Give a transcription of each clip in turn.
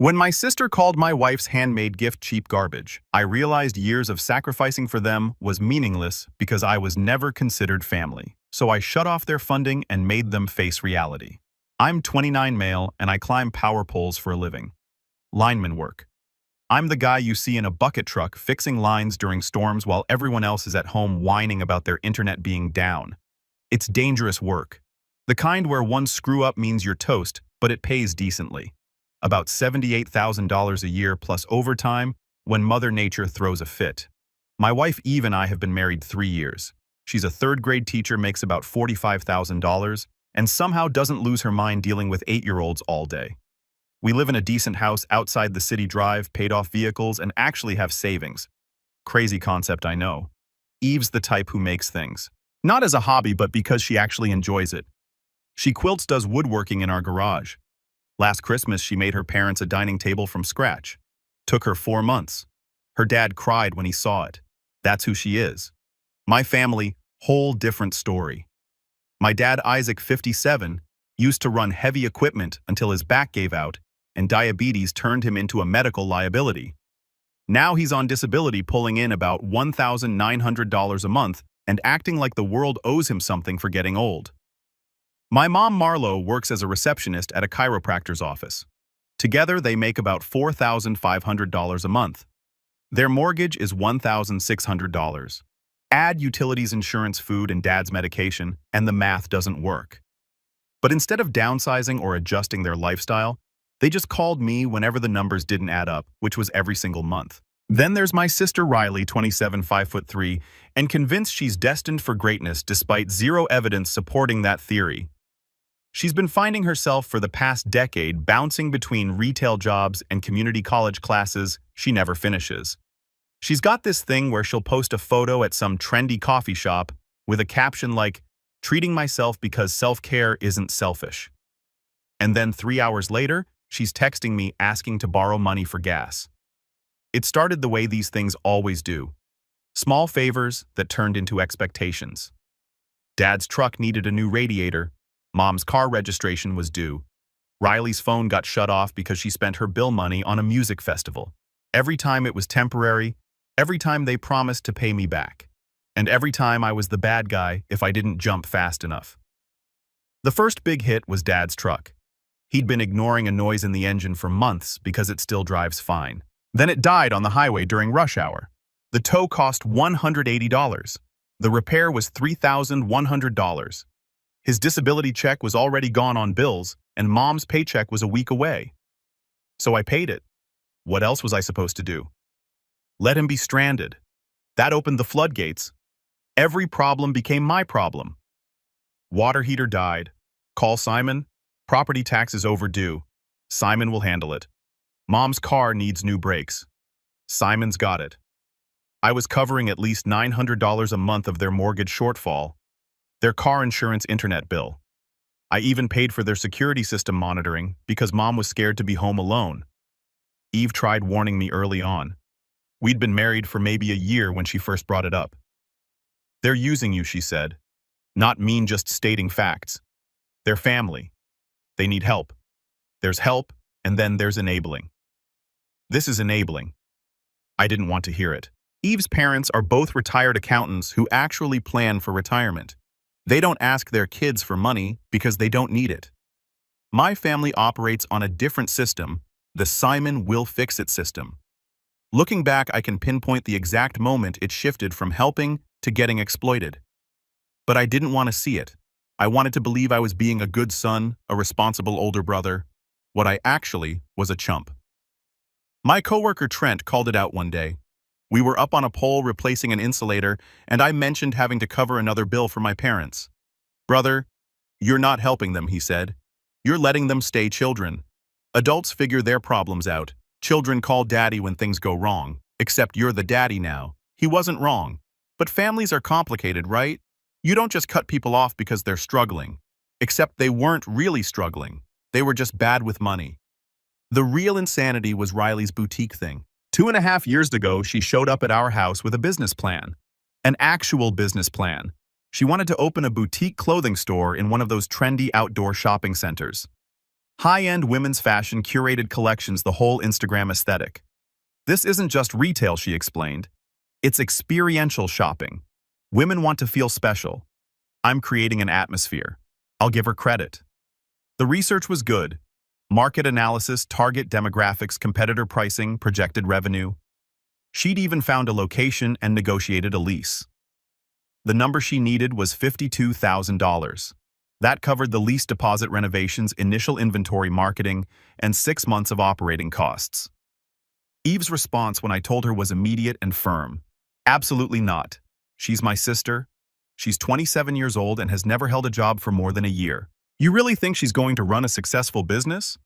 When my sister called my wife's handmade gift cheap garbage, I realized years of sacrificing for them was meaningless because I was never considered family. So I shut off their funding and made them face reality. I'm 29 male and I climb power poles for a living. Lineman work. I'm the guy you see in a bucket truck fixing lines during storms while everyone else is at home whining about their internet being down. It's dangerous work. The kind where one screw up means you're toast, but it pays decently. About $78,000 a year plus overtime when Mother Nature throws a fit. My wife Eve and I have been married 3 years. She's a third-grade teacher, makes about $45,000, and somehow doesn't lose her mind dealing with 8-year-olds all day. We live in a decent house outside the city, drive paid-off vehicles, and actually have savings. Crazy concept, I know. Eve's the type who makes things. Not as a hobby, but because she actually enjoys it. She quilts, does woodworking in our garage. Last Christmas, she made her parents a dining table from scratch. Took her 4 months. Her dad cried when he saw it. That's who she is. My family, whole different story. My dad, Isaac, 57, used to run heavy equipment until his back gave out and diabetes turned him into a medical liability. Now he's on disability, pulling in about $1,900 a month and acting like the world owes him something for getting old. My mom, Marlo, works as a receptionist at a chiropractor's office. Together, they make about $4,500 a month. Their mortgage is $1,600. Add utilities, insurance, food, and dad's medication, and the math doesn't work. But instead of downsizing or adjusting their lifestyle, they just called me whenever the numbers didn't add up, which was every single month. Then there's my sister Riley, 27, 5'3", and convinced she's destined for greatness despite zero evidence supporting that theory. She's been finding herself for the past decade bouncing between retail jobs and community college classes she never finishes. She's got this thing where she'll post a photo at some trendy coffee shop with a caption like, "Treating myself because self-care isn't selfish." And then 3 hours later, she's texting me asking to borrow money for gas. It started the way these things always do. Small favors that turned into expectations. Dad's truck needed a new radiator. Mom's car registration was due. Riley's phone got shut off because she spent her bill money on a music festival. Every time it was temporary, every time they promised to pay me back. And every time I was the bad guy if I didn't jump fast enough. The first big hit was Dad's truck. He'd been ignoring a noise in the engine for months because it still drives fine. Then it died on the highway during rush hour. The tow cost $180. The repair was $3,100. His disability check was already gone on bills, and Mom's paycheck was a week away. So I paid it. What else was I supposed to do? Let him be stranded. That opened the floodgates. Every problem became my problem. Water heater died. Call Simon. Property tax is overdue. Simon will handle it. Mom's car needs new brakes. Simon's got it. I was covering at least $900 a month of their mortgage shortfall, their car insurance, internet bill. I even paid for their security system monitoring because Mom was scared to be home alone. Eve tried warning me early on. We'd been married for maybe a year when she first brought it up. "They're using you," she said. "Not mean, just stating facts. They're family. They need help. There's help, and then there's enabling." This is enabling. I didn't want to hear it. Eve's parents are both retired accountants who actually plan for retirement. They don't ask their kids for money because they don't need it. My family operates on a different system, the Simon will fix it system. Looking back, I can pinpoint the exact moment it shifted from helping to getting exploited. But I didn't want to see it. I wanted to believe I was being a good son, a responsible older brother. What I actually was a chump. My coworker Trent called it out one day. We were up on a pole replacing an insulator, and I mentioned having to cover another bill for my parents. "Brother, you're not helping them," he said. "You're letting them stay children. Adults figure their problems out. Children call daddy when things go wrong, except you're the daddy now." He wasn't wrong. But families are complicated, right? You don't just cut people off because they're struggling. Except they weren't really struggling. They were just bad with money. The real insanity was Riley's boutique thing. 2.5 years ago, she showed up at our house with a business plan. An actual business plan. She wanted to open a boutique clothing store in one of those trendy outdoor shopping centers. High-end women's fashion curated collections, the whole Instagram aesthetic. This isn't just retail, she explained. It's experiential shopping. Women want to feel special. I'm creating an atmosphere. I'll give her credit. The research was good. Market analysis, target demographics, competitor pricing, projected revenue. She'd even found a location and negotiated a lease. The number she needed was $52,000. That covered the lease deposit, renovations, initial inventory, marketing, and 6 months of operating costs. Eve's response when I told her was immediate and firm. Absolutely not. She's my sister. She's 27 years old and has never held a job for more than a year. You really think she's going to run a successful business?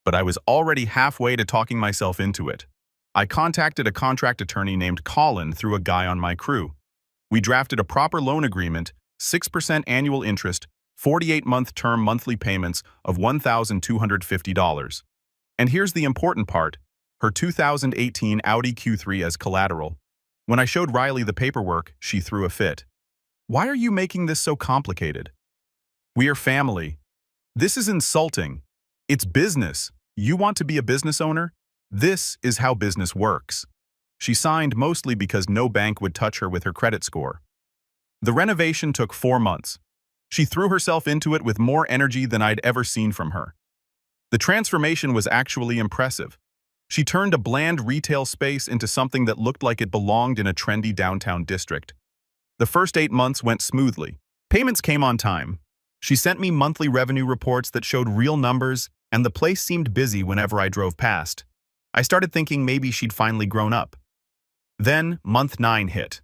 But I was already halfway to talking myself into it. I contacted a contract attorney named Colin through a guy on my crew. We drafted a proper loan agreement, 6% annual interest, 48-month term, monthly payments of $1,250. And here's the important part, her 2018 Audi Q3 as collateral. When I showed Riley the paperwork, she threw a fit. Why are you making this so complicated? We are family. This is insulting. It's business. You want to be a business owner? This is how business works. She signed mostly because no bank would touch her with her credit score. The renovation took 4 months. She threw herself into it with more energy than I'd ever seen from her. The transformation was actually impressive. She turned a bland retail space into something that looked like it belonged in a trendy downtown district. The first 8 months went smoothly. Payments came on time. She sent me monthly revenue reports that showed real numbers, and the place seemed busy whenever I drove past. I started thinking maybe she'd finally grown up. Then, month 9 hit.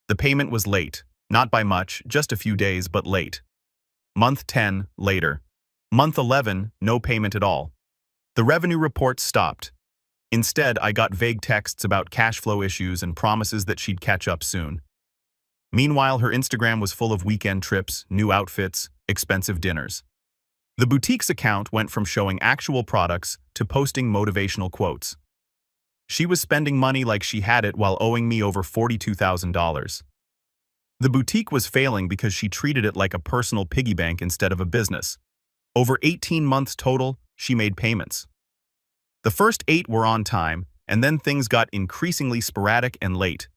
The payment was late. Not by much, just a few days, but late. Month 10, later. Month 11, no payment at all. The revenue reports stopped. Instead, I got vague texts about cash flow issues and promises that she'd catch up soon. Meanwhile, her Instagram was full of weekend trips, new outfits, expensive dinners. The boutique's account went from showing actual products to posting motivational quotes. She was spending money like she had it while owing me over $42,000. The boutique was failing because she treated it like a personal piggy bank instead of a business. Over 18 months total, she made payments. The first 8 were on time, and then things got increasingly sporadic and late.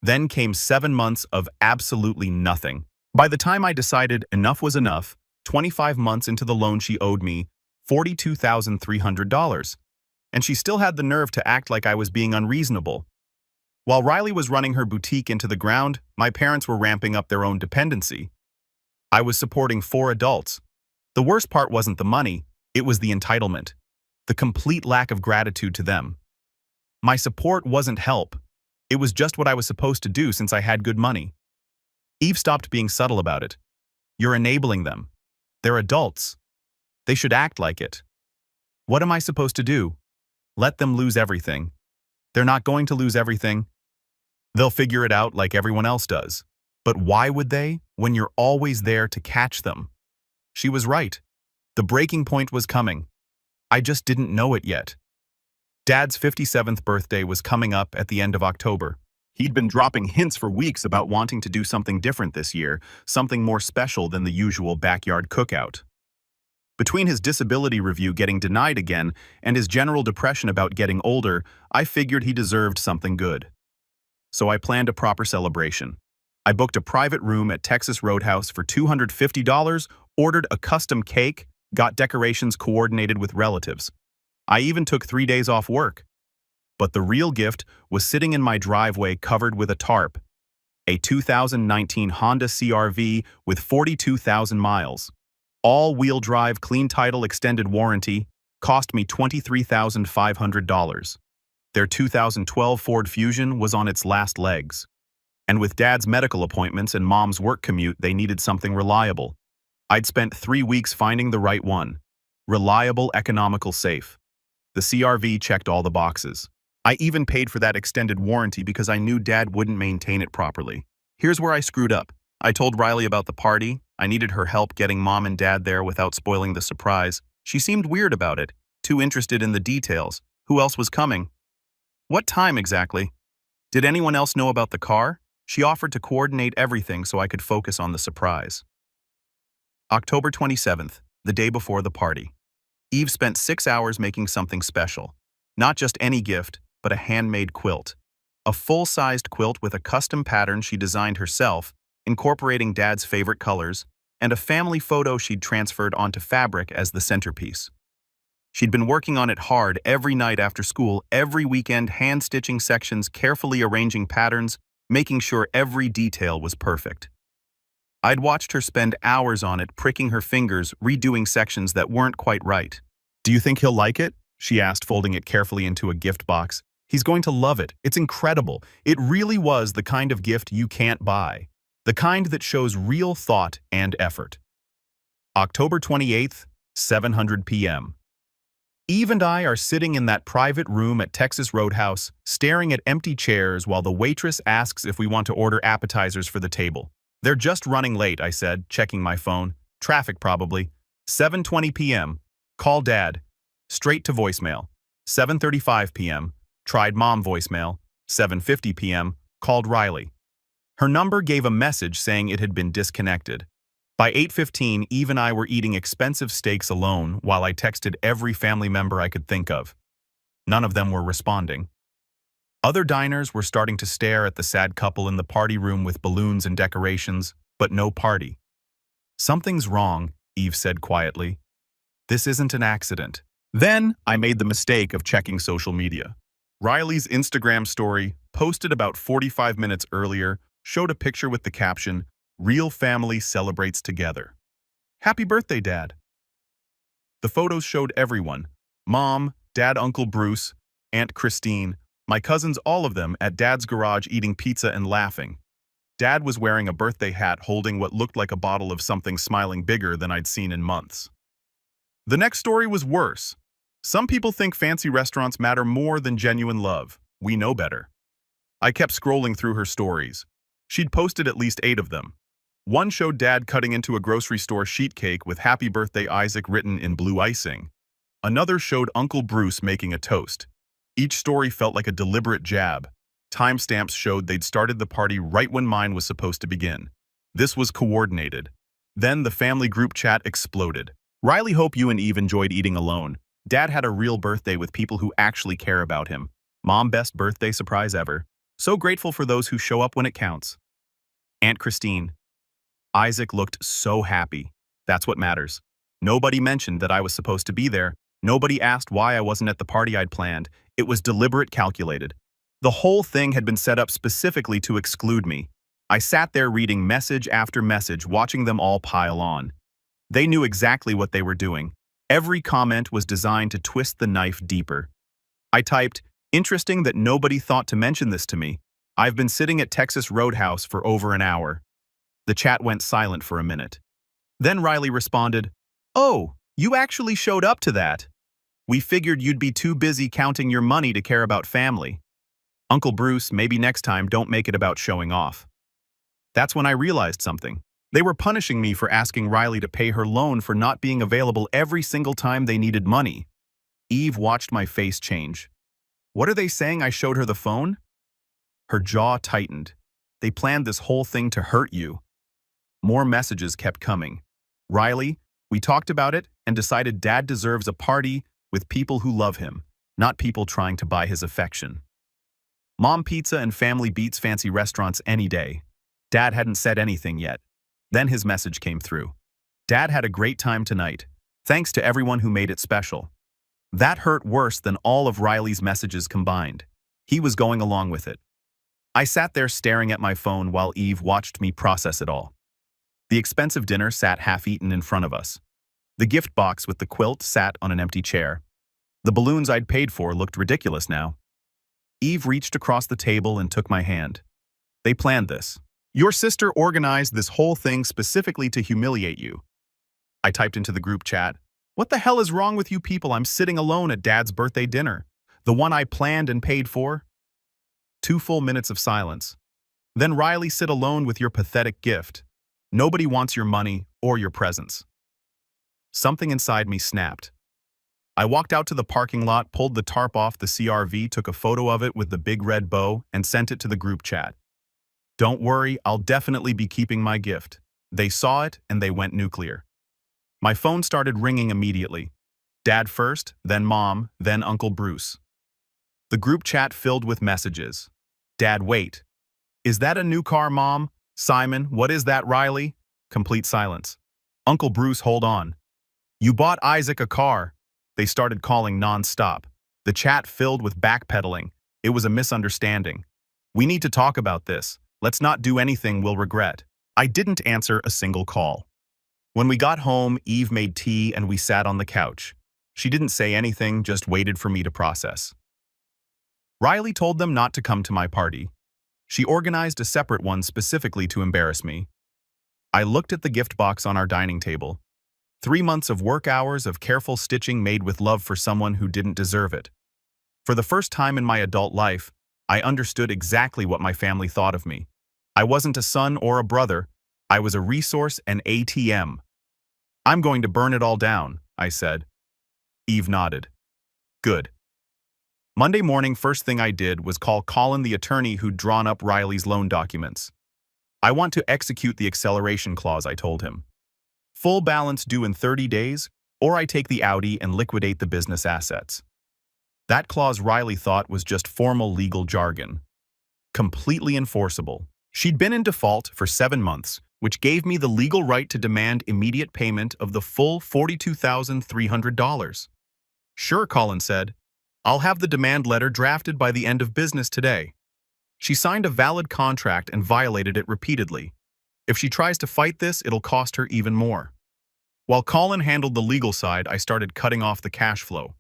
Then came 7 months of absolutely nothing. By the time I decided enough was enough, 25 months into the loan she owed me $42,300. And she still had the nerve to act like I was being unreasonable. While Riley was running her boutique into the ground, my parents were ramping up their own dependency. I was supporting 4 adults. The worst part wasn't the money, it was the entitlement. The complete lack of gratitude to them. My support wasn't help. It was just what I was supposed to do since I had good money. Eve stopped being subtle about it. You're enabling them. They're adults. They should act like it. What am I supposed to do? Let them lose everything. They're not going to lose everything. They'll figure it out like everyone else does. But why would they, when you're always there to catch them? She was right. The breaking point was coming. I just didn't know it yet. Dad's 57th birthday was coming up at the end of October. He'd been dropping hints for weeks about wanting to do something different this year, something more special than the usual backyard cookout. Between his disability review getting denied again and his general depression about getting older, I figured he deserved something good. So I planned a proper celebration. I booked a private room at Texas Roadhouse for $250, ordered a custom cake, got decorations coordinated with relatives. I even took 3 days off work. But the real gift was sitting in my driveway covered with a tarp. A 2019 Honda CR-V with 42,000 miles. All-wheel drive, clean title, extended warranty, cost me $23,500. Their 2012 Ford Fusion was on its last legs. And with Dad's medical appointments and Mom's work commute, they needed something reliable. I'd spent 3 weeks finding the right one. Reliable, economical, safe. The CR-V checked all the boxes. I even paid for that extended warranty because I knew Dad wouldn't maintain it properly. Here's where I screwed up. I told Riley about the party. I needed her help getting Mom and Dad there without spoiling the surprise. She seemed weird about it, too interested in the details. Who else was coming? What time exactly? Did anyone else know about the car? She offered to coordinate everything so I could focus on the surprise. October 27th, the day before the party. Eve spent 6 hours making something special. Not just any gift, but a handmade quilt. A full-sized quilt with a custom pattern she designed herself, incorporating Dad's favorite colors, and a family photo she'd transferred onto fabric as the centerpiece. She'd been working on it hard every night after school, every weekend, hand-stitching sections, carefully arranging patterns, making sure every detail was perfect. I'd watched her spend hours on it, pricking her fingers, redoing sections that weren't quite right. "Do you think he'll like it?" she asked, folding it carefully into a gift box. "He's going to love it. It's incredible. It really was the kind of gift you can't buy. The kind that shows real thought and effort." October 28th, 7:00 p.m. Eve and I are sitting in that private room at Texas Roadhouse, staring at empty chairs while the waitress asks if we want to order appetizers for the table. "They're just running late," I said, checking my phone. "Traffic probably." 7:20 p.m. Call Dad. Straight to voicemail. 7:35 p.m. Tried Mom voicemail. 7:50 p.m. Called Riley. Her number gave a message saying it had been disconnected. By 8:15, Eve and I were eating expensive steaks alone while I texted every family member I could think of. None of them were responding. Other diners were starting to stare at the sad couple in the party room with balloons and decorations, but no party. "Something's wrong," Eve said quietly. "This isn't an accident." Then I made the mistake of checking social media. Riley's Instagram story, posted about 45 minutes earlier, showed a picture with the caption, "Real family celebrates together. Happy birthday, Dad." The photos showed everyone: Mom, Dad, Uncle Bruce, Aunt Christine, my cousins, all of them at Dad's garage eating pizza and laughing. Dad was wearing a birthday hat holding what looked like a bottle of something, smiling bigger than I'd seen in months. The next story was worse. Some people think fancy restaurants matter more than genuine love. We know better. I kept scrolling through her stories. She'd posted at least 8 of them. One showed Dad cutting into a grocery store sheet cake with "Happy Birthday, Isaac" written in blue icing. Another showed Uncle Bruce making a toast. Each story felt like a deliberate jab. Timestamps showed they'd started the party right when mine was supposed to begin. This was coordinated. Then the family group chat exploded. "Riley, hope you and Eve enjoyed eating alone. Dad had a real birthday with people who actually care about him. Mom, best birthday surprise ever. So grateful for those who show up when it counts." Aunt Christine. "Isaac looked so happy. That's what matters. Nobody mentioned that I was supposed to be there. Nobody asked why I wasn't at the party I'd planned. It was deliberate, calculated. The whole thing had been set up specifically to exclude me. I sat there reading message after message, watching them all pile on. They knew exactly what they were doing. Every comment was designed to twist the knife deeper. I typed, "Interesting that nobody thought to mention this to me. I've been sitting at Texas Roadhouse for over an hour." The chat went silent for a minute. Then Riley responded, "Oh, you actually showed up to that. We figured you'd be too busy counting your money to care about family. Uncle Bruce, maybe next time don't make it about showing off." That's when I realized something. They were punishing me for asking Riley to pay her loan for not being available every single time they needed money. Eve watched my face change. "What are they saying? I showed her the phone?" Her jaw tightened. "They planned this whole thing to hurt you." More messages kept coming. "Riley, we talked about it and decided Dad deserves a party with people who love him, not people trying to buy his affection. Mom, pizza and family beats fancy restaurants any day." Dad hadn't said anything yet. Then his message came through. "Dad had a great time tonight. Thanks to everyone who made it special." That hurt worse than all of Riley's messages combined. He was going along with it. I sat there staring at my phone while Eve watched me process it all. The expensive dinner sat half-eaten in front of us. The gift box with the quilt sat on an empty chair. The balloons I'd paid for looked ridiculous now. Eve reached across the table and took my hand. "They planned this. Your sister organized this whole thing specifically to humiliate you." I typed into the group chat, "What the hell is wrong with you people? I'm sitting alone at Dad's birthday dinner. The one I planned and paid for." 2 full minutes of silence. Then, "Riley, sit alone with your pathetic gift. Nobody wants your money or your presents." Something inside me snapped. I walked out to the parking lot, pulled the tarp off the CRV, took a photo of it with the big red bow, and sent it to the group chat. "Don't worry, I'll definitely be keeping my gift." They saw it and they went nuclear. My phone started ringing immediately. Dad first, then Mom, then Uncle Bruce. The group chat filled with messages. Dad, wait. Is that a new car, Mom? Simon, what is that, Riley? Complete silence. Uncle Bruce, hold on. You bought Isaac a car. They started calling non-stop. The chat filled with backpedaling. It was a misunderstanding. We need to talk about this. Let's not do anything we'll regret. I didn't answer a single call. When we got home, Eve made tea and we sat on the couch. She didn't say anything, just waited for me to process. Riley told them not to come to my party. She organized a separate one specifically to embarrass me. I looked at the gift box on our dining table. 3 months of work hours of careful stitching made with love for someone who didn't deserve it. For the first time in my adult life, I understood exactly what my family thought of me. I wasn't a son or a brother. I was a resource and ATM. I'm going to burn it all down, I said. Eve nodded. Good. Monday morning, first thing I did was call Colin, the attorney who'd drawn up Riley's loan documents. I want to execute the acceleration clause, I told him. Full balance due in 30 days, or I take the Audi and liquidate the business assets. That clause Riley thought was just formal legal jargon. Completely enforceable. She'd been in default for 7 months, which gave me the legal right to demand immediate payment of the full $42,300. Sure, Colin said. I'll have the demand letter drafted by the end of business today. She signed a valid contract and violated it repeatedly. If she tries to fight this, it'll cost her even more. While Colin handled the legal side, I started cutting off the cash flow.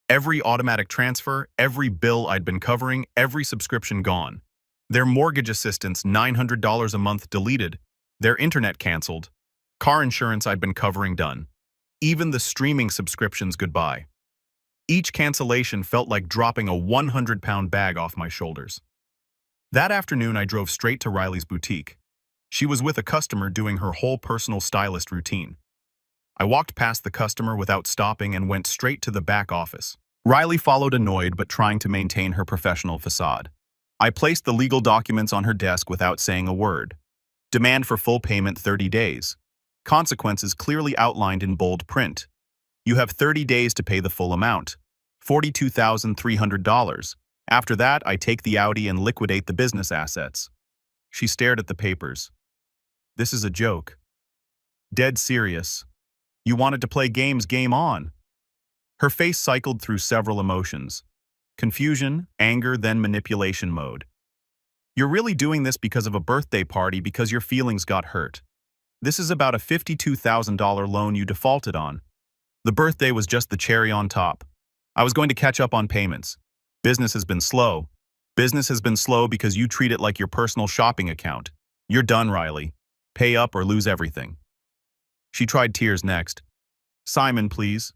Every automatic transfer, every bill I'd been covering, every subscription gone. Their mortgage assistance, $900 a month deleted. Their internet canceled. Car insurance I'd been covering done. Even the streaming subscriptions goodbye. Each cancellation felt like dropping a 100-pound bag off my shoulders. That afternoon, I drove straight to Riley's boutique. She was with a customer doing her whole personal stylist routine. I walked past the customer without stopping and went straight to the back office. Riley followed, annoyed but trying to maintain her professional facade. I placed the legal documents on her desk without saying a word. Demand for full payment 30 days. Consequences clearly outlined in bold print. You have 30 days to pay the full amount, $42,300. After that, I take the Audi and liquidate the business assets. She stared at the papers. This is a joke. Dead serious. You wanted to play games, game on. Her face cycled through several emotions. Confusion, anger, then manipulation mode. You're really doing this because of a birthday party because your feelings got hurt. This is about a $52,000 loan you defaulted on. The birthday was just the cherry on top. I was going to catch up on payments. Business has been slow. Business has been slow because you treat it like your personal shopping account. You're done, Riley. Pay up or lose everything. She tried tears next. Simon, please.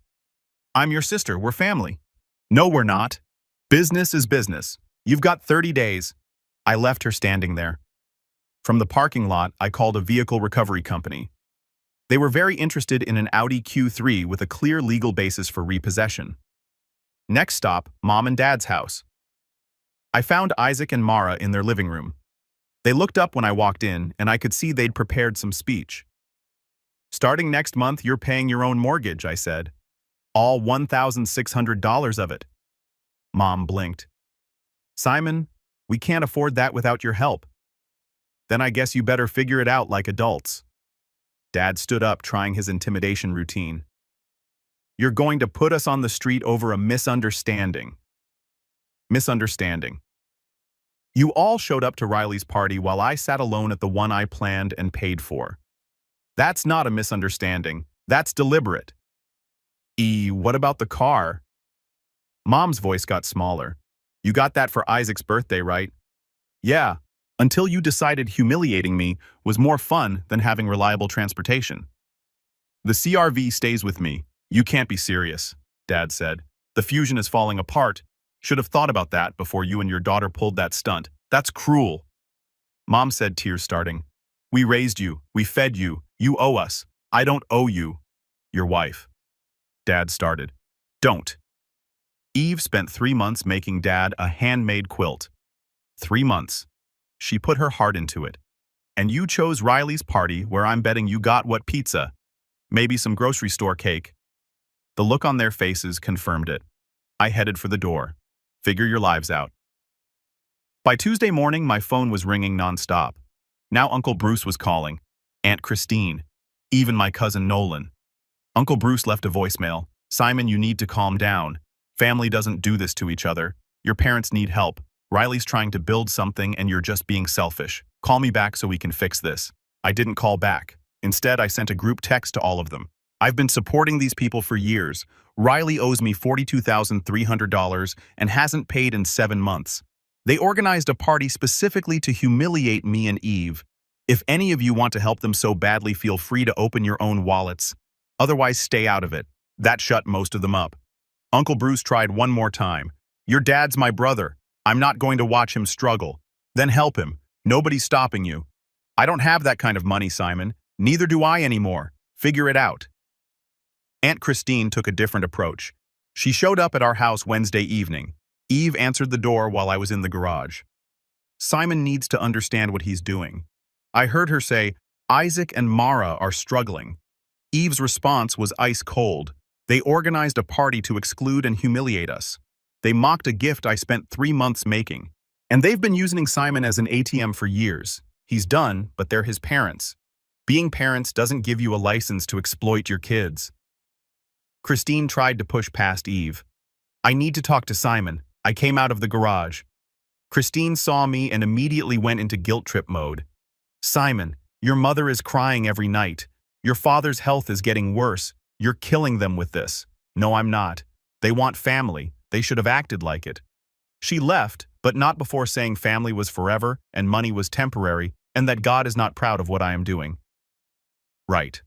I'm your sister. We're family. No, we're not. Business is business. You've got 30 days. I left her standing there. From the parking lot, I called a vehicle recovery company. They were very interested in an Audi Q3 with a clear legal basis for repossession. Next stop, Mom and Dad's house. I found Isaac and Mara in their living room. They looked up when I walked in, and I could see they'd prepared some speech. Starting next month, you're paying your own mortgage, I said. All $1,600 of it. Mom blinked. Simon, we can't afford that without your help. Then I guess you better figure it out like adults. Dad stood up, trying his intimidation routine. You're going to put us on the street over a misunderstanding. Misunderstanding. You all showed up to Riley's party while I sat alone at the one I planned and paid for. That's not a misunderstanding. That's deliberate. What about the car? Mom's voice got smaller. You got that for Isaac's birthday, right? Yeah, until you decided humiliating me was more fun than having reliable transportation. The CRV stays with me. You can't be serious, Dad said. The fusion is falling apart. Should have thought about that before you and your daughter pulled that stunt. That's cruel. Mom said, tears starting. We raised you. We fed you. You owe us. I don't owe you. Your wife. Dad started. Don't. Eve spent 3 months making Dad a handmade quilt. 3 months. She put her heart into it. And you chose Riley's party where I'm betting you got what pizza? Maybe some grocery store cake. The look on their faces confirmed it. I headed for the door. Figure your lives out. By Tuesday morning, my phone was ringing nonstop. Now Uncle Bruce was calling, Aunt Christine, even my cousin Nolan. Uncle Bruce left a voicemail. Simon, you need to calm down. Family doesn't do this to each other. Your parents need help. Riley's trying to build something and you're just being selfish. Call me back so we can fix this. I didn't call back. Instead, I sent a group text to all of them. I've been supporting these people for years. Riley owes me $42,300 and hasn't paid in 7 months. They organized a party specifically to humiliate me and Eve. If any of you want to help them so badly, feel free to open your own wallets. Otherwise, stay out of it. That shut most of them up. Uncle Bruce tried one more time. Your dad's my brother. I'm not going to watch him struggle. Then help him. Nobody's stopping you. I don't have that kind of money, Simon. Neither do I anymore. Figure it out. Aunt Christine took a different approach. She showed up at our house Wednesday evening. Eve answered the door while I was in the garage. Simon needs to understand what he's doing. I heard her say, Isaac and Mara are struggling. Eve's response was ice cold. They organized a party to exclude and humiliate us. They mocked a gift I spent 3 months making. And they've been using Simon as an ATM for years. He's done, but they're his parents. Being parents doesn't give you a license to exploit your kids. Christine tried to push past Eve. I need to talk to Simon. I came out of the garage. Christine saw me and immediately went into guilt trip mode. Simon, your mother is crying every night. Your father's health is getting worse. You're killing them with this. No, I'm not. They want family. They should have acted like it. She left, but not before saying family was forever and money was temporary and that God is not proud of what I am doing. Right.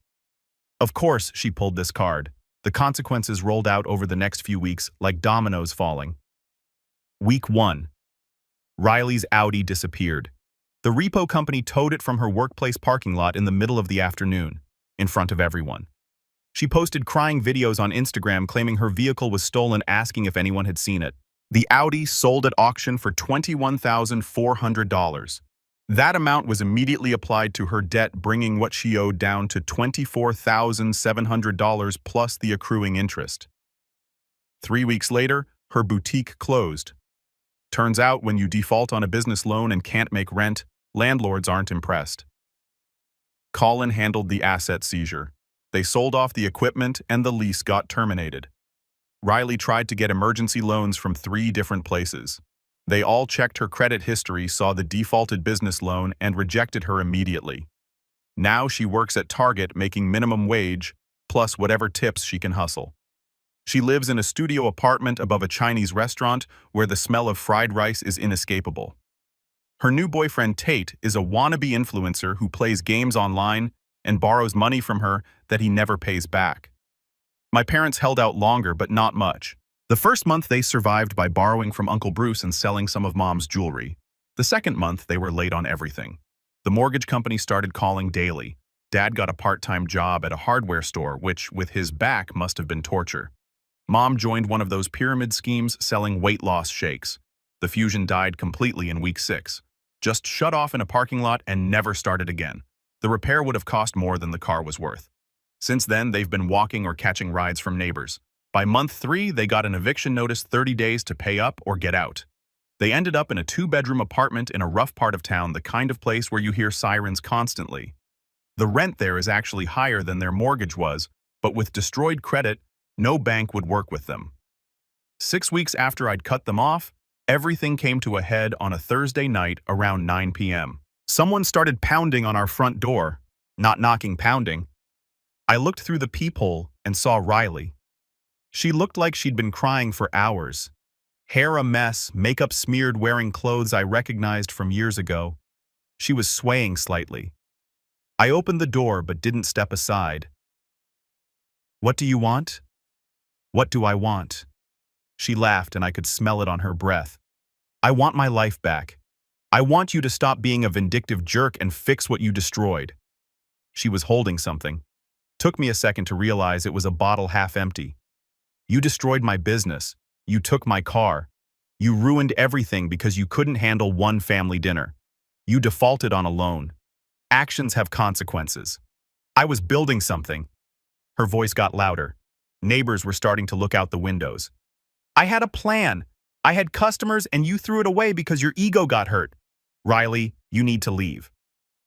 Of course, she pulled this card. The consequences rolled out over the next few weeks like dominoes falling. Week 1. Riley's Audi disappeared. The repo company towed it from her workplace parking lot in the middle of the afternoon, in front of everyone. She posted crying videos on Instagram claiming her vehicle was stolen, asking if anyone had seen it. The Audi sold at auction for $21,400. That amount was immediately applied to her debt, bringing what she owed down to $24,700 plus the accruing interest. 3 weeks later, her boutique closed. Turns out when you default on a business loan and can't make rent, landlords aren't impressed. Colin handled the asset seizure. They sold off the equipment and the lease got terminated. Riley tried to get emergency loans from 3 different places. They all checked her credit history, saw the defaulted business loan, and rejected her immediately. Now she works at Target making minimum wage, plus whatever tips she can hustle. She lives in a studio apartment above a Chinese restaurant where the smell of fried rice is inescapable. Her new boyfriend Tate is a wannabe influencer who plays games online and borrows money from her that he never pays back. My parents held out longer, but not much. The first month they survived by borrowing from Uncle Bruce and selling some of Mom's jewelry. The second month they were late on everything. The mortgage company started calling daily. Dad got a part-time job at a hardware store, which, with his back, must have been torture. Mom joined one of those pyramid schemes selling weight loss shakes. The fusion died completely in week 6. Just shut off in a parking lot and never started again. The repair would have cost more than the car was worth. Since then, they've been walking or catching rides from neighbors. By month 3, they got an eviction notice 30 days to pay up or get out. They ended up in a 2-bedroom apartment in a rough part of town, the kind of place where you hear sirens constantly. The rent there is actually higher than their mortgage was, but with destroyed credit, no bank would work with them. 6 weeks after I'd cut them off, everything came to a head on a Thursday night around 9 p.m. Someone started pounding on our front door. Not knocking, pounding. I looked through the peephole and saw Riley. She looked like she'd been crying for hours. Hair a mess, makeup smeared, wearing clothes I recognized from years ago. She was swaying slightly. I opened the door but didn't step aside. What do you want? What do I want? She laughed and I could smell it on her breath. I want my life back. I want you to stop being a vindictive jerk and fix what you destroyed. She was holding something. Took me a second to realize it was a bottle half empty. You destroyed my business. You took my car. You ruined everything because you couldn't handle one family dinner. You defaulted on a loan. Actions have consequences. I was building something. Her voice got louder. Neighbors were starting to look out the windows. I had a plan. I had customers and you threw it away because your ego got hurt. Riley, you need to leave.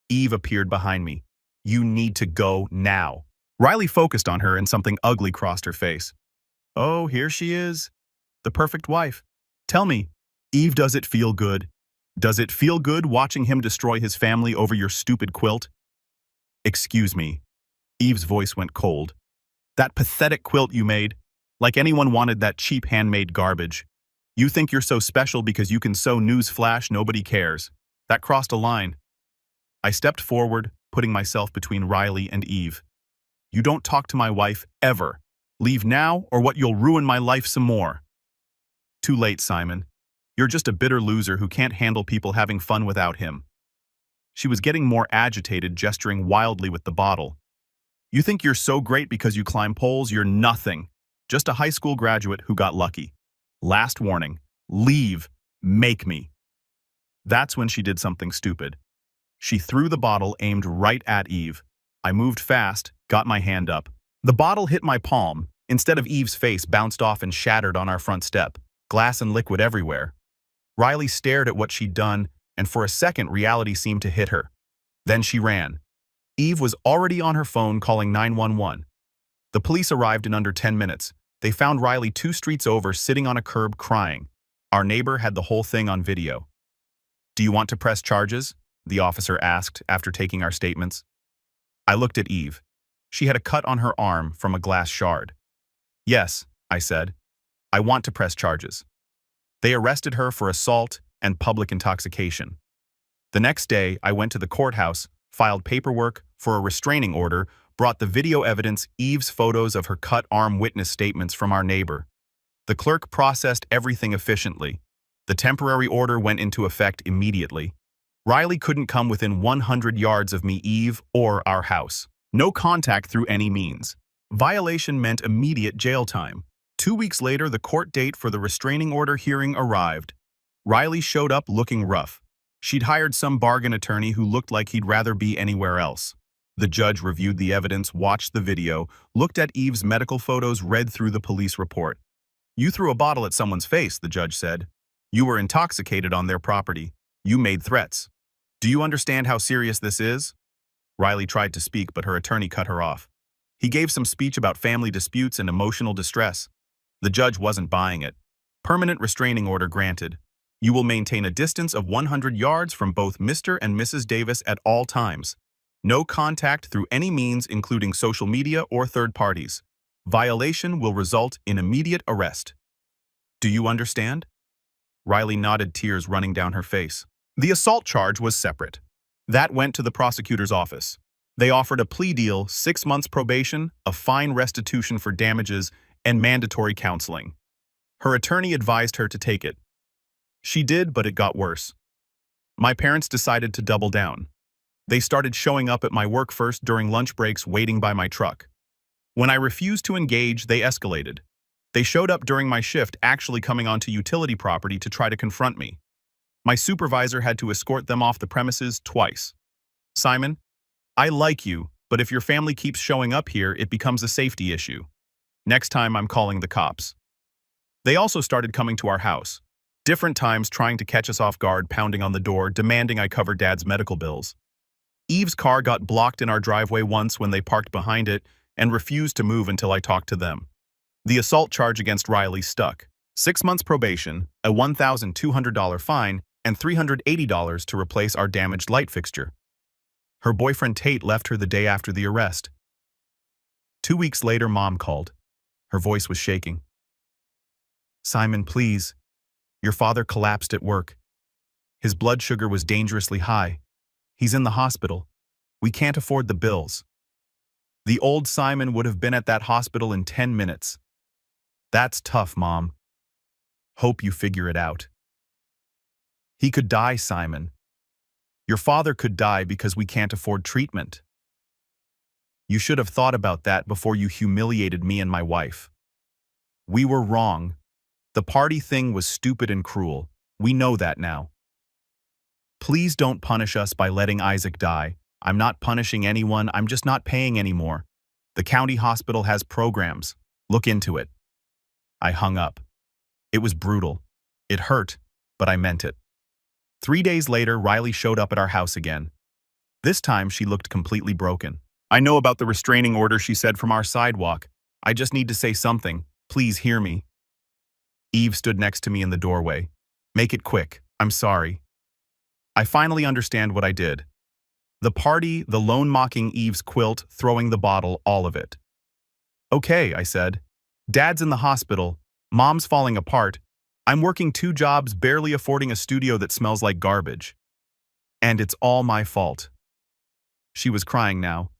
Eve appeared behind me. You need to go now. Riley focused on her and something ugly crossed her face. Oh, here she is. The perfect wife. Tell me, Eve, does it feel good? Does it feel good watching him destroy his family over your stupid quilt? Excuse me. Eve's voice went cold. That pathetic quilt you made, like anyone wanted that cheap handmade garbage. You think you're so special because you can sew newsflash, nobody cares. That crossed a line. I stepped forward, putting myself between Riley and Eve. You don't talk to my wife, ever. Leave now, or what you'll ruin my life some more. Too late, Simon. You're just a bitter loser who can't handle people having fun without him. She was getting more agitated, gesturing wildly with the bottle. You think you're so great because you climb poles? You're nothing. Just a high school graduate who got lucky. Last warning. Leave. Make me. That's when she did something stupid. She threw the bottle aimed right at Eve. I moved fast, got my hand up. The bottle hit my palm. Instead of Eve's face, bounced off and shattered on our front step. Glass and liquid everywhere. Riley stared at what she'd done, and for a second reality seemed to hit her. Then she ran. Eve was already on her phone calling 911. The police arrived in under 10 minutes. They found Riley 2 streets over sitting on a curb crying. Our neighbor had the whole thing on video. Do you want to press charges? The officer asked after taking our statements. I looked at Eve. She had a cut on her arm from a glass shard. Yes, I said. I want to press charges. They arrested her for assault and public intoxication. The next day, I went to the courthouse, filed paperwork for a restraining order, brought the video evidence, Eve's photos of her cut arm, witness statements from our neighbor. The clerk processed everything efficiently. The temporary order went into effect immediately. Riley couldn't come within 100 yards of me, Eve, or our house. No contact through any means. Violation meant immediate jail time. 2 weeks later, the court date for the restraining order hearing arrived. Riley showed up looking rough. She'd hired some bargain attorney who looked like he'd rather be anywhere else. The judge reviewed the evidence, watched the video, looked at Eve's medical photos, read through the police report. You threw a bottle at someone's face, the judge said. You were intoxicated on their property. You made threats. Do you understand how serious this is? Riley tried to speak, but her attorney cut her off. He gave some speech about family disputes and emotional distress. The judge wasn't buying it. Permanent restraining order granted. You will maintain a distance of 100 yards from both Mr. and Mrs. Davis at all times. No contact through any means, including social media or third parties. Violation will result in immediate arrest. Do you understand? Riley nodded, tears running down her face. The assault charge was separate. That went to the prosecutor's office. They offered a plea deal, 6 months probation, a fine, restitution for damages, and mandatory counseling. Her attorney advised her to take it. She did, but it got worse. My parents decided to double down. They started showing up at my work first during lunch breaks, waiting by my truck. When I refused to engage, they escalated. They showed up during my shift, actually coming onto utility property to try to confront me. My supervisor had to escort them off the premises twice. Simon, I like you, but if your family keeps showing up here, it becomes a safety issue. Next time, I'm calling the cops. They also started coming to our house. Different times trying to catch us off guard, pounding on the door, demanding I cover Dad's medical bills. Eve's car got blocked in our driveway once when they parked behind it and refused to move until I talked to them. The assault charge against Riley stuck. 6 months probation, a $1,200 fine, and $380 to replace our damaged light fixture. Her boyfriend Tate left her the day after the arrest. 2 weeks later, Mom called. Her voice was shaking. Simon, please. Your father collapsed at work. His blood sugar was dangerously high. He's in the hospital. We can't afford the bills. The old Simon would have been at that hospital in 10 minutes. That's tough, Mom. Hope you figure it out. He could die, Simon. Your father could die because we can't afford treatment. You should have thought about that before you humiliated me and my wife. We were wrong. The party thing was stupid and cruel. We know that now. Please don't punish us by letting Isaac die. I'm not punishing anyone, I'm just not paying anymore. The county hospital has programs. Look into it. I hung up. It was brutal. It hurt, but I meant it. 3 days later, Riley showed up at our house again. This time, she looked completely broken. I know about the restraining order, she said from our sidewalk. I just need to say something. Please hear me. Eve stood next to me in the doorway. Make it quick. I'm sorry. I finally understand what I did. The party, the lone mocking Eve's quilt, throwing the bottle, all of it. Okay, I said. Dad's in the hospital. Mom's falling apart. I'm working 2 jobs, barely affording a studio that smells like garbage. And it's all my fault. She was crying now.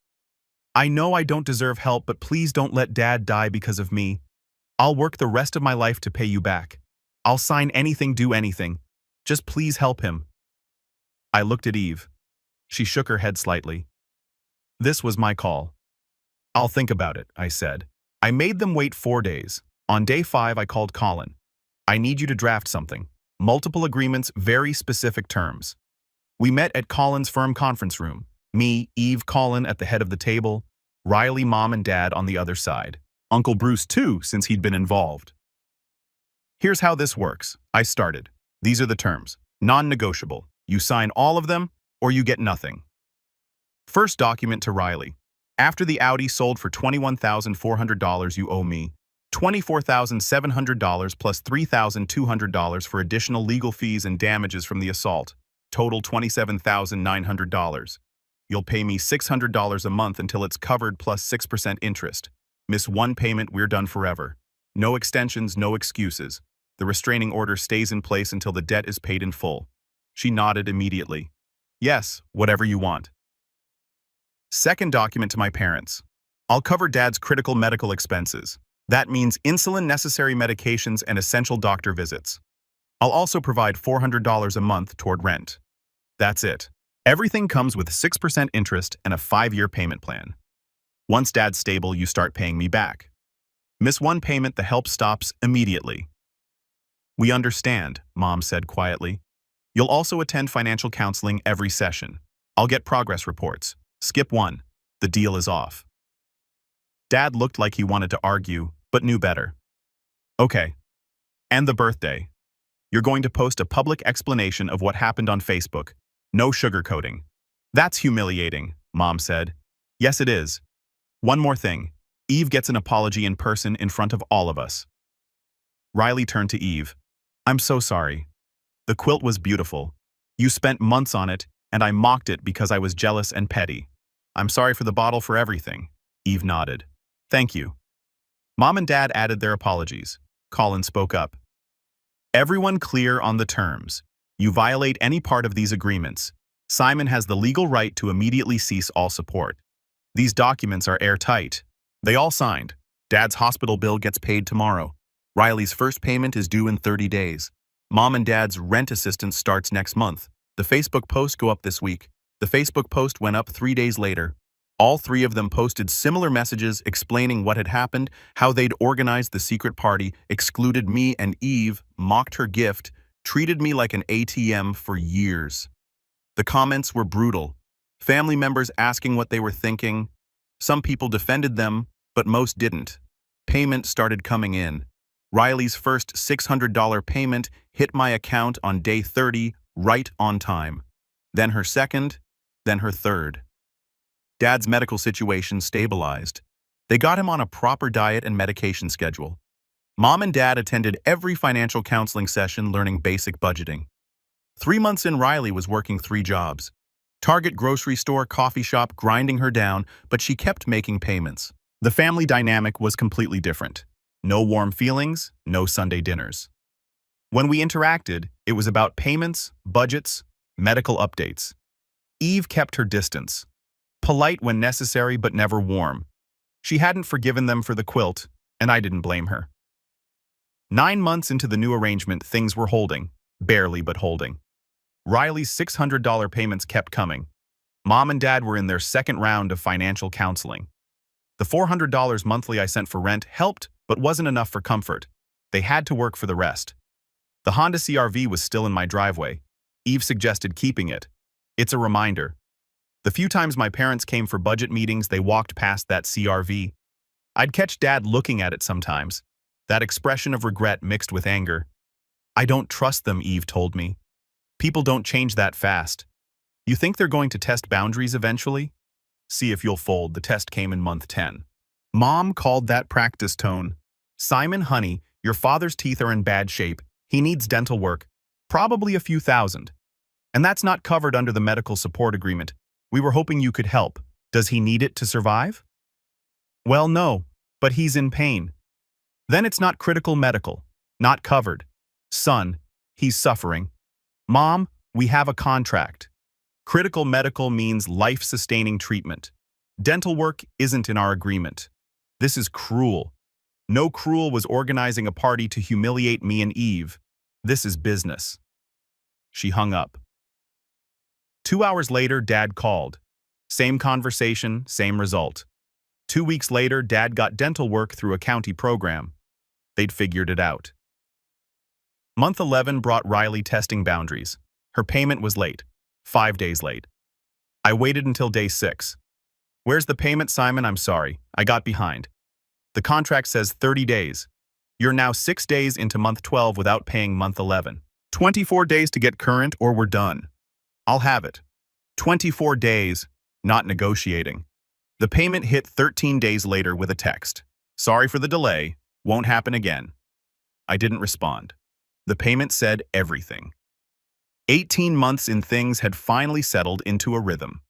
I know I don't deserve help, but please don't let Dad die because of me. I'll work the rest of my life to pay you back. I'll sign anything, do anything. Just please help him. I looked at Eve. She shook her head slightly. This was my call. I'll think about it, I said. I made them wait 4 days. On day 5, I called Colin. I need you to draft something. Multiple agreements, very specific terms. We met at Colin's firm conference room. Me, Eve, Colin at the head of the table. Riley, Mom, and Dad on the other side. Uncle Bruce too, since he'd been involved. Here's how this works. I started. These are the terms. Non-negotiable. You sign all of them, or you get nothing. First document to Riley. After the Audi sold for $21,400, you owe me $24,700 plus $3,200 for additional legal fees and damages from the assault. Total $27,900. You'll pay me $600 a month until it's covered plus 6% interest. Miss one payment, we're done forever. No extensions, no excuses. The restraining order stays in place until the debt is paid in full. She nodded immediately. Yes, whatever you want. Second document to my parents. I'll cover Dad's critical medical expenses. That means insulin, necessary medications, and essential doctor visits. I'll also provide $400 a month toward rent. That's it. Everything comes with 6% interest and a 5-year payment plan. Once Dad's stable, you start paying me back. Miss one payment, the help stops immediately. We understand, Mom said quietly. You'll also attend financial counseling every session. I'll get progress reports. Skip 1. The deal is off. Dad looked like he wanted to argue, but knew better. Okay. And the birthday. You're going to post a public explanation of what happened on Facebook. No sugarcoating. That's humiliating, Mom said. Yes, it is. One more thing. Eve gets an apology in person in front of all of us. Riley turned to Eve. I'm so sorry. The quilt was beautiful. You spent months on it, and I mocked it because I was jealous and petty. I'm sorry for the bottle, for everything. Eve nodded. Thank you. Mom and Dad added their apologies. Colin spoke up. Everyone clear on the terms. You violate any part of these agreements. Simon has the legal right to immediately cease all support. These documents are airtight. They all signed. Dad's hospital bill gets paid tomorrow. Riley's first payment is due in 30 days. Mom and Dad's rent assistance starts next month. The Facebook posts go up this week. The Facebook post went up 3 days later. All 3 of them posted similar messages explaining what had happened, how they'd organized the secret party, excluded me and Eve, mocked her gift, treated me like an ATM for years. The comments were brutal. Family members asking what they were thinking. Some people defended them, but most didn't. Payment started coming in. Riley's first $600 payment hit my account on day 30, right on time. Then her second, then her third. Dad's medical situation stabilized. They got him on a proper diet and medication schedule. Mom and Dad attended every financial counseling session learning basic budgeting. 3 months in, Riley was working 3 jobs. Target, grocery store, coffee shop, grinding her down, but she kept making payments. The family dynamic was completely different. No warm feelings, no Sunday dinners. When we interacted, it was about payments, budgets, medical updates. Eve kept her distance. Polite when necessary, but never warm. She hadn't forgiven them for the quilt, and I didn't blame her. 9 months into the new arrangement, things were holding. Barely, but holding. Riley's $600 payments kept coming. Mom and Dad were in their second round of financial counseling. The $400 monthly I sent for rent helped, but wasn't enough for comfort. They had to work for the rest. The Honda CR-V was still in my driveway. Eve suggested keeping it. It's a reminder. The few times my parents came for budget meetings, they walked past that CR-V. I'd catch Dad looking at it sometimes, that expression of regret mixed with anger. I don't trust them, Eve told me. People don't change that fast. You think they're going to test boundaries eventually? See if you'll fold. The test came in month 10. Mom called that practice tone. Simon, honey, your father's teeth are in bad shape. He needs dental work. Probably a few thousand. And that's not covered under the medical support agreement. We were hoping you could help. Does he need it to survive? Well, no, but he's in pain. Then it's not critical medical. Not covered. Son, he's suffering. Mom, we have a contract. Critical medical means life-sustaining treatment. Dental work isn't in our agreement. This is cruel. No cruel was organizing a party to humiliate me and Eve. This is business. She hung up. 2 hours later, Dad called. Same conversation, same result. 2 weeks later, Dad got dental work through a county program. They'd figured it out. Month 11 brought Riley testing boundaries. Her payment was late. 5 days late. I waited until day 6. Where's the payment, Simon? I'm sorry. I got behind. The contract says 30 days. You're now 6 days into month 12 without paying month 11. 24 days to get current or we're done. I'll have it. 24 days, not negotiating. The payment hit 13 days later with a text. Sorry for the delay. Won't happen again. I didn't respond. The payment said everything. 18 months in, things had finally settled into a rhythm.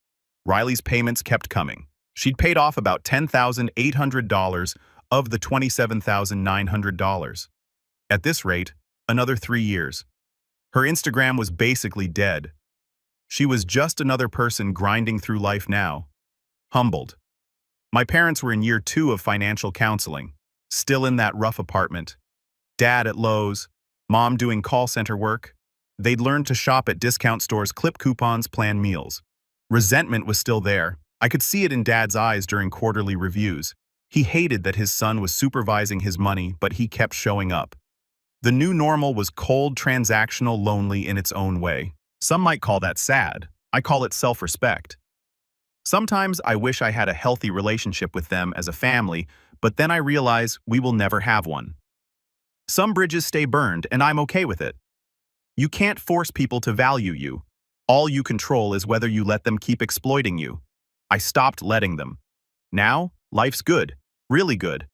Riley's payments kept coming. She'd paid off about $10,800 of the $27,900. At this rate, another 3 years. Her Instagram was basically dead. She was just another person grinding through life now. Humbled. My parents were in year 2 of financial counseling, still in that rough apartment. Dad at Lowe's, Mom doing call center work. They'd learned to shop at discount stores, clip coupons, plan meals. Resentment was still there. I could see it in Dad's eyes during quarterly reviews. He hated that his son was supervising his money, but he kept showing up. The new normal was cold, transactional, lonely in its own way. Some might call that sad. I call it self-respect. Sometimes I wish I had a healthy relationship with them as a family, but then I realize we will never have one. Some bridges stay burned, and I'm okay with it. You can't force people to value you. All you control is whether you let them keep exploiting you. I stopped letting them. Now, life's good, really good.